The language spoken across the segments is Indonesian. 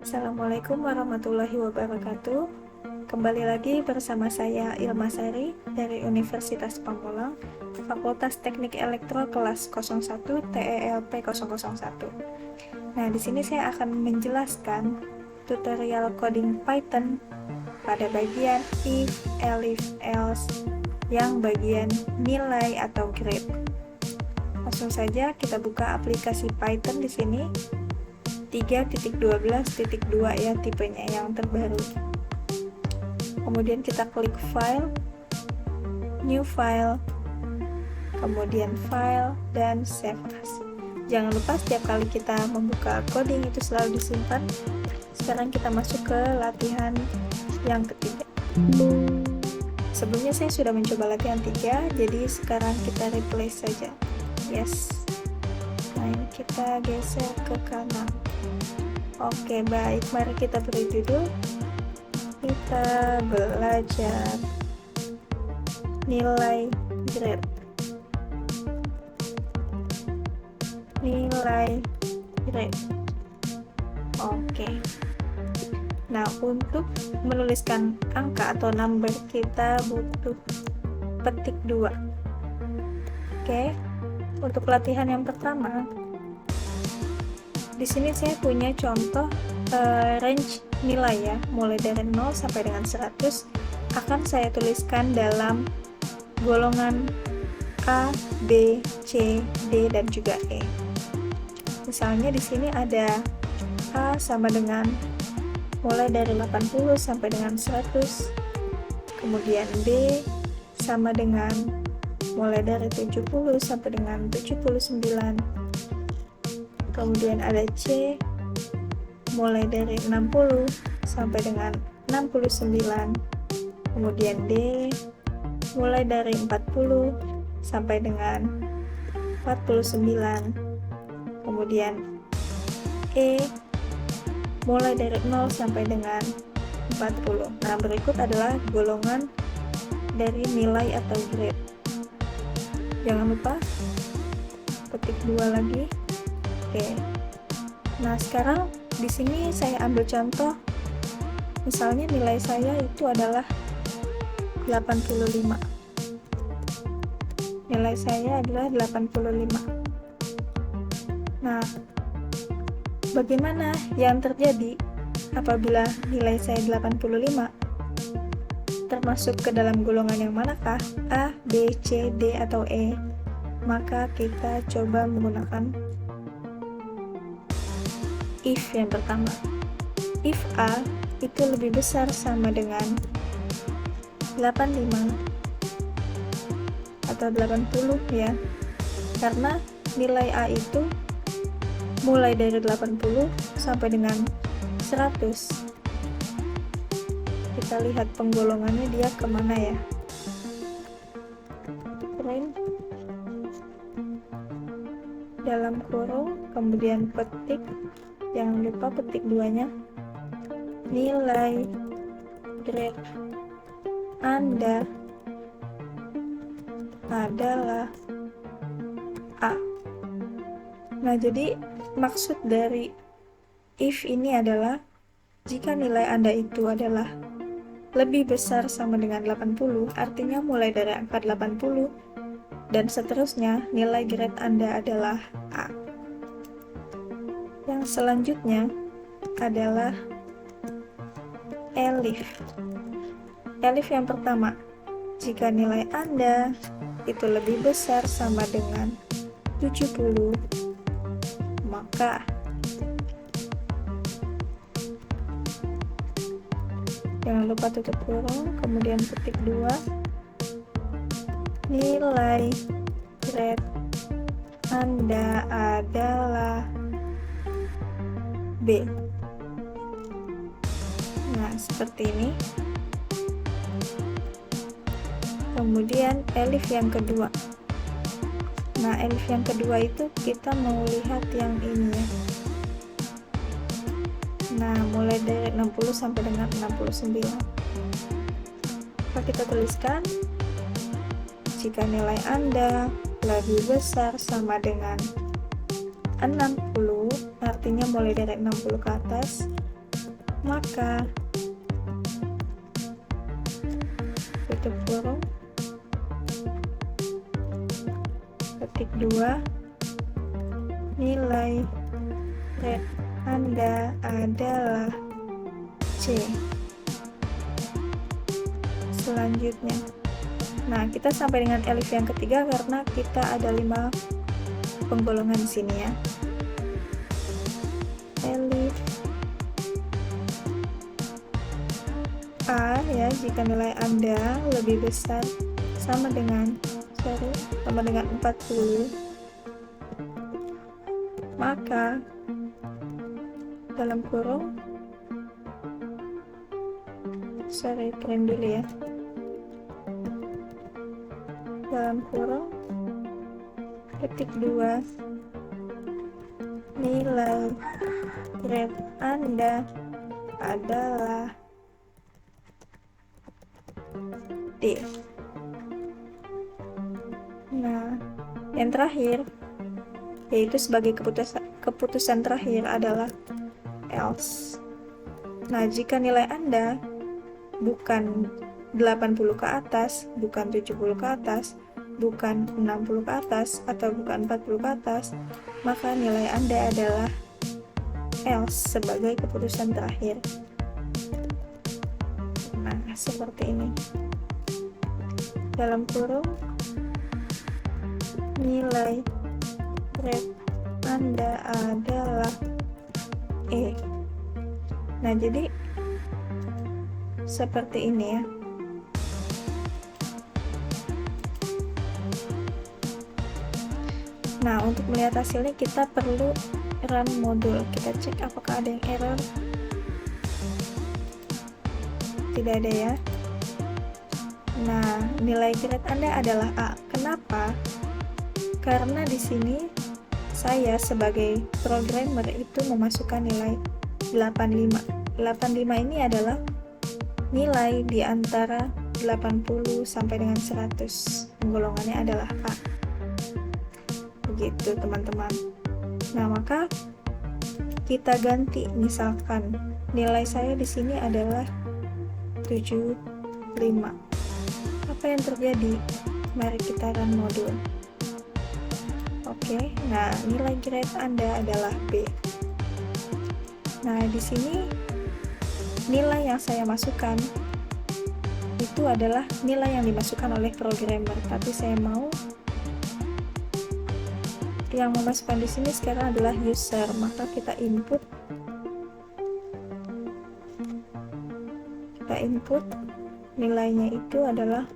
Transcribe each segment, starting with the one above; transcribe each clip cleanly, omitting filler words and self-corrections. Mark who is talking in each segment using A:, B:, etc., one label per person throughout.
A: Assalamualaikum warahmatullahi wabarakatuh. Kembali lagi bersama saya Ilma Sari dari Universitas Pamulang, Fakultas Teknik Elektro kelas 01 TELP 001. Nah, di sini saya akan menjelaskan tutorial coding Python pada bagian if, elif, else yang bagian nilai atau grade. Langsung saja kita buka aplikasi Python di sini 3.12.2 ya tipenya yang terbaru. Kemudian kita klik file, new file, kemudian file dan save as. Jangan lupa setiap kali kita membuka coding itu selalu disimpan. Sekarang kita masuk ke latihan yang ketiga. Sebelumnya saya sudah mencoba latihan 3, jadi sekarang kita replace saja. Yes. Nah, ini kita geser ke kanan. Oke, baik. Mari kita beri judul. Kita belajar nilai grade. Nilai grade. Oke. Nah, untuk menuliskan angka atau number kita butuh petik 2. Oke. Untuk latihan yang pertama, di sini saya punya contoh range nilai ya, mulai dari 0 sampai dengan 100 akan saya tuliskan dalam golongan A, B, C, D dan juga E. Misalnya di sini ada A sama dengan mulai dari 80 sampai dengan 100, kemudian B sama dengan mulai dari 70 sampai dengan 79, kemudian ada C mulai dari 60 sampai dengan 69, kemudian D mulai dari 40 sampai dengan 49, kemudian E mulai dari 0 sampai dengan 40. Nah, berikut adalah golongan dari nilai atau grade. Jangan lupa petik 2 lagi. Oke. Nah, sekarang di sini saya ambil contoh. Misalnya nilai saya itu adalah 85. Nilai saya adalah 85. Nah, bagaimana yang terjadi apabila nilai saya 85? Termasuk ke dalam golongan yang manakah? A, B, C, D, atau E? Maka kita coba menggunakan if yang pertama. If A itu lebih besar sama dengan 85 atau 80 ya. Karena nilai A itu mulai dari 80 sampai dengan 100. Kita lihat penggolongannya dia kemana ya. Print dalam kurung, kemudian petik, jangan lupa petik 2-nya, nilai grade Anda adalah A. Nah, jadi maksud dari if ini adalah jika nilai Anda itu adalah lebih besar sama dengan 80, artinya mulai dari angka 80 dan seterusnya nilai grade Anda adalah A. Yang selanjutnya adalah elif. Elif yang pertama, jika nilai Anda itu lebih besar sama dengan 70, maka jangan lupa tutup kurung, kemudian petik 2, nilai grade Anda adalah B. Nah, seperti ini. Kemudian elif yang kedua. Nah, elif yang kedua itu kita mau lihat yang ini ya. Nah, mulai dari 60 sampai dengan 69. Maka kita tuliskan jika nilai Anda lebih besar sama dengan 60, artinya mulai dari 60 ke atas, maka tutup kurung, ketik 2, nilai rate Anda adalah C. Selanjutnya, nah kita sampai dengan elif yang ketiga karena kita ada 5 penggolongan di sini ya. Elif A ya, jika nilai Anda lebih besar sama dengan 40, maka dalam kurung print dulu ya, dalam kurung ketik 2, nilai grade Anda adalah D. Nah, yang terakhir yaitu sebagai keputusan terakhir adalah else. Nah, jika nilai Anda bukan 80 ke atas, bukan 70 ke atas, bukan 60 ke atas, atau bukan 40 ke atas, maka nilai Anda adalah else sebagai keputusan terakhir. Nah, seperti ini. Dalam kurung, nilai grade Anda adalah E. Nah, jadi seperti ini ya. Nah, untuk melihat hasilnya kita perlu run modul. Kita cek apakah ada yang error. Tidak ada ya. Nah, nilai grade Anda adalah A. Kenapa? Karena di sini saya sebagai programmer itu memasukkan nilai 85. 85 ini adalah nilai di antara 80 sampai dengan 100. Penggolongannya adalah A. Begitu, teman-teman. Nah, maka kita ganti, misalkan nilai saya di sini adalah 75. Apa yang terjadi? Mari kita run modul. Oke, nah nilai grade Anda adalah B. Nah, di sini nilai yang saya masukkan itu adalah nilai yang dimasukkan oleh programmer, tapi saya mau yang memasukkan di sini sekarang adalah user, maka kita input nilainya itu adalah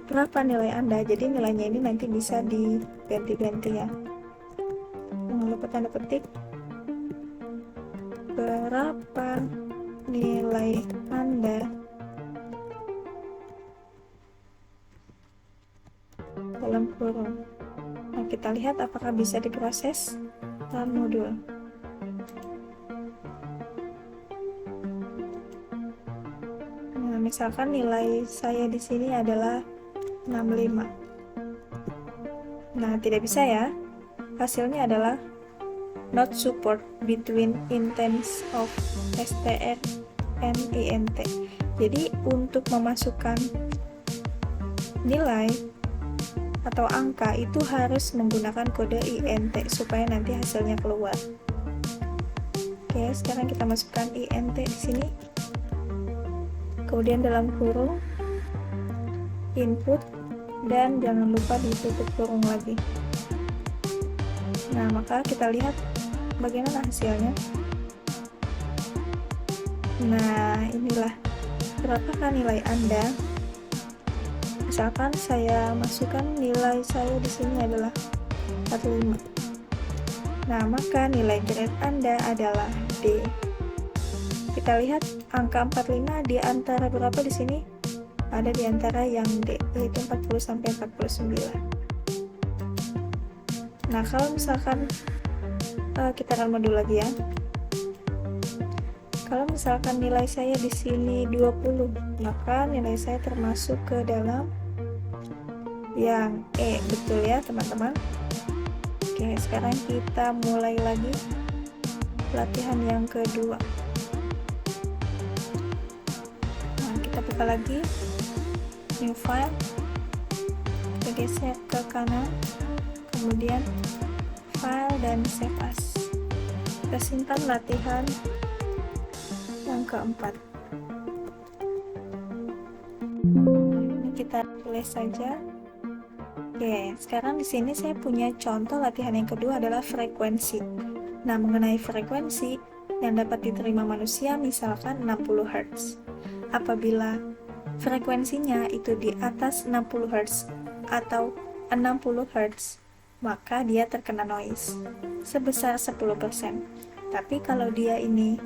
A: berapa nilai Anda. Jadi nilainya ini nanti bisa diganti-ganti ya. Jangan lupa tanda petik berapa nilai Anda dalam kurung. Nah, kita lihat apakah bisa diproses dalam modul. Nah, misalkan nilai saya di sini adalah 65. Nah, tidak bisa ya. Hasilnya adalah not support between intents of str and int. Jadi untuk memasukkan nilai atau angka itu harus menggunakan kode int supaya nanti hasilnya keluar. Oke, sekarang kita masukkan int di sini. Kemudian dalam kurung input dan jangan lupa ditutup kurung lagi. Nah, maka kita lihat bagaimana hasilnya. Nah, inilah berapakah nilai Anda. Misalkan saya masukkan nilai saya di sini adalah 45. Nah, maka nilai grade Anda adalah D. Kita lihat angka 45 di antara berapa di sini? Ada di antara yang D, yaitu 40 sampai 49. Nah, kalau misalkan kita run modul lagi ya. Kalau misalkan nilai saya di sini 20, maka nilai saya termasuk ke dalam yang E, betul ya teman-teman? Oke, sekarang kita mulai lagi latihan yang kedua. Nah, kita buka lagi new file, kita geser ke kanan, kemudian file dan save as. Kita simpan latihan yang keempat. Ini kita tulis saja. Oke, sekarang di sini saya punya contoh latihan yang kedua adalah frekuensi. Nah, mengenai frekuensi yang dapat diterima manusia misalkan 60 Hz. Apabila frekuensinya itu di atas 60 Hz atau 60 Hz, maka dia terkena noise sebesar 10%. Tapi kalau dia ini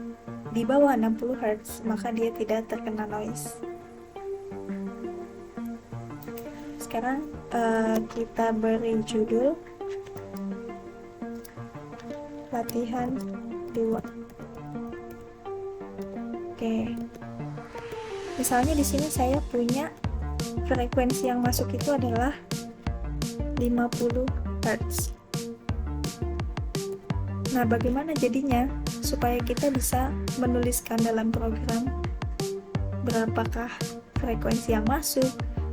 A: di bawah 60 Hz, maka dia tidak terkena noise. Sekarang kita beri judul latihan 2. Oke. Misalnya di sini saya punya frekuensi yang masuk itu adalah 50 Hz. Nah, bagaimana jadinya supaya kita bisa menuliskan dalam program berapakah frekuensi yang masuk,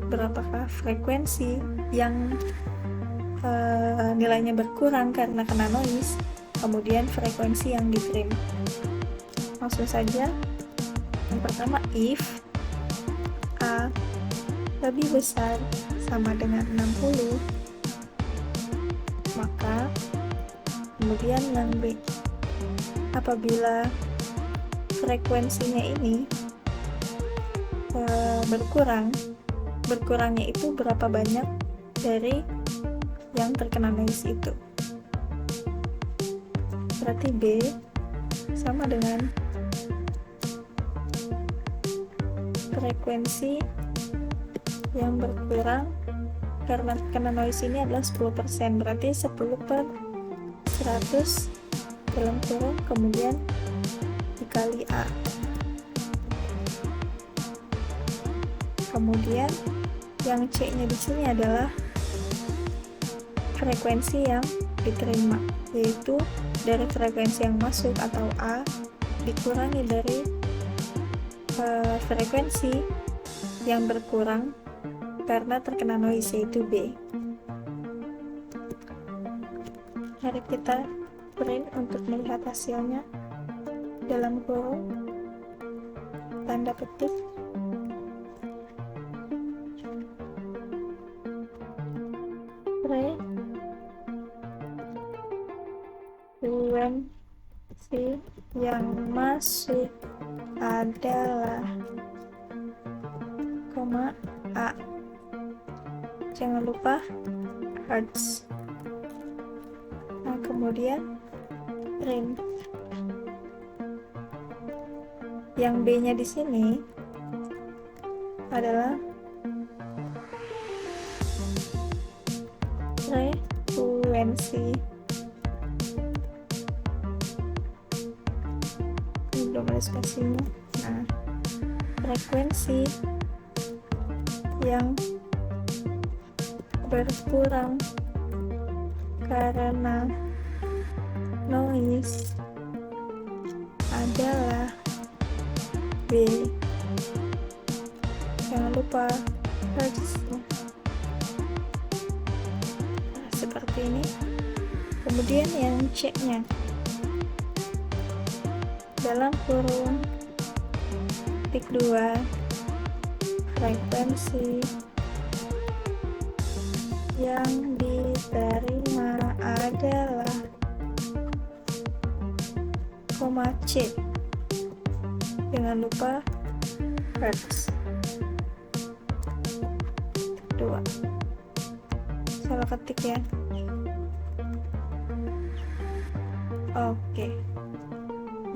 A: berapakah frekuensi yang nilainya berkurang karena kena noise, kemudian frekuensi yang diterima. Langsung saja, yang pertama if A lebih besar sama dengan 60, maka kemudian yang B, apabila frekuensinya ini berkurangnya itu berapa banyak dari yang terkena noise itu. Berarti B sama dengan frekuensi yang berkurang karena terkena noise ini adalah 10%, berarti 10/100 dalam kurung kemudian dikali A. Kemudian yang C-nya di sini adalah frekuensi yang diterima, yaitu dari frekuensi yang masuk atau A dikurangi dari frekuensi yang berkurang karena terkena noise, yaitu B. Mari kita print untuk melihat hasilnya. Dalam kurung tanda petik frekuensi yang masuk adalah A. Jangan lupa Hertz. Nah, kemudian print. Yang B-nya di sini adalah frekuensi. Ini belum ada spasinya. Nah, frekuensi yang berkurang karena noise adalah B. Jangan lupa Hertz. Nah, seperti ini. Kemudian yang C-nya dalam kurung titik 2 frekuensi yang diterima adalah C. Jangan lupa Hertz. 2. Salah ketik ya. Oke.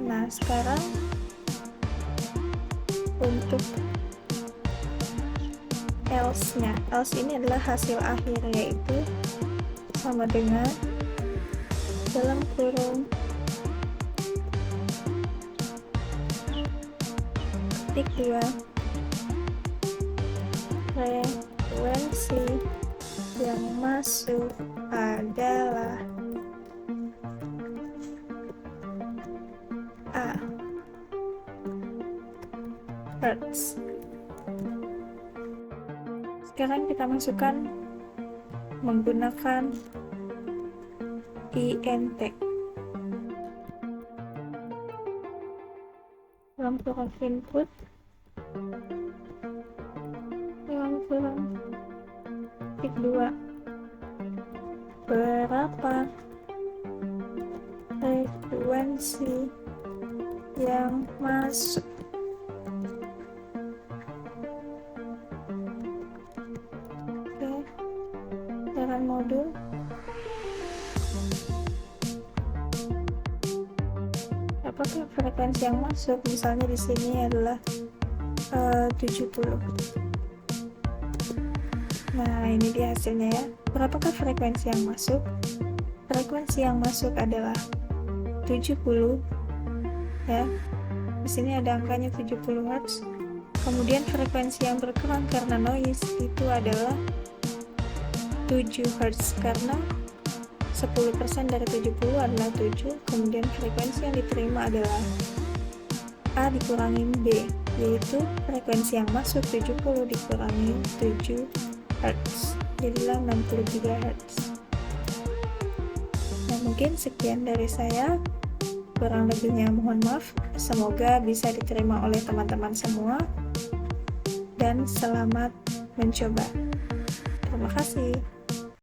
A: Nah, sekarang untuk else-nya. Else ini adalah hasil akhir, yaitu sama dengan dalam kurung ketik 2 frekuensi yang masuk adalah Hz. Sekarang kita masukkan menggunakan INT. Dalam kurang input, dalam kurang titik 2, berapa frekuensi yang masuk. Oke, dalam modul apakah frekuensi yang masuk, misalnya di sini adalah 70. Nah, ini dia hasilnya ya. Berapakah frekuensi yang masuk? Frekuensi yang masuk adalah 70 ya. Di sini ada angkanya 70 Hz. Kemudian frekuensi yang berkurang karena noise itu adalah 7 Hz, karena 10% dari 70 adalah 7. Kemudian frekuensi yang diterima adalah A dikurangi B, yaitu frekuensi yang masuk 70 dikurangi 7 Hz, jadilah 63 Hz. Nah, mungkin sekian dari saya, kurang lebihnya mohon maaf. Semoga bisa diterima oleh teman-teman semua, dan selamat mencoba. Terima kasih.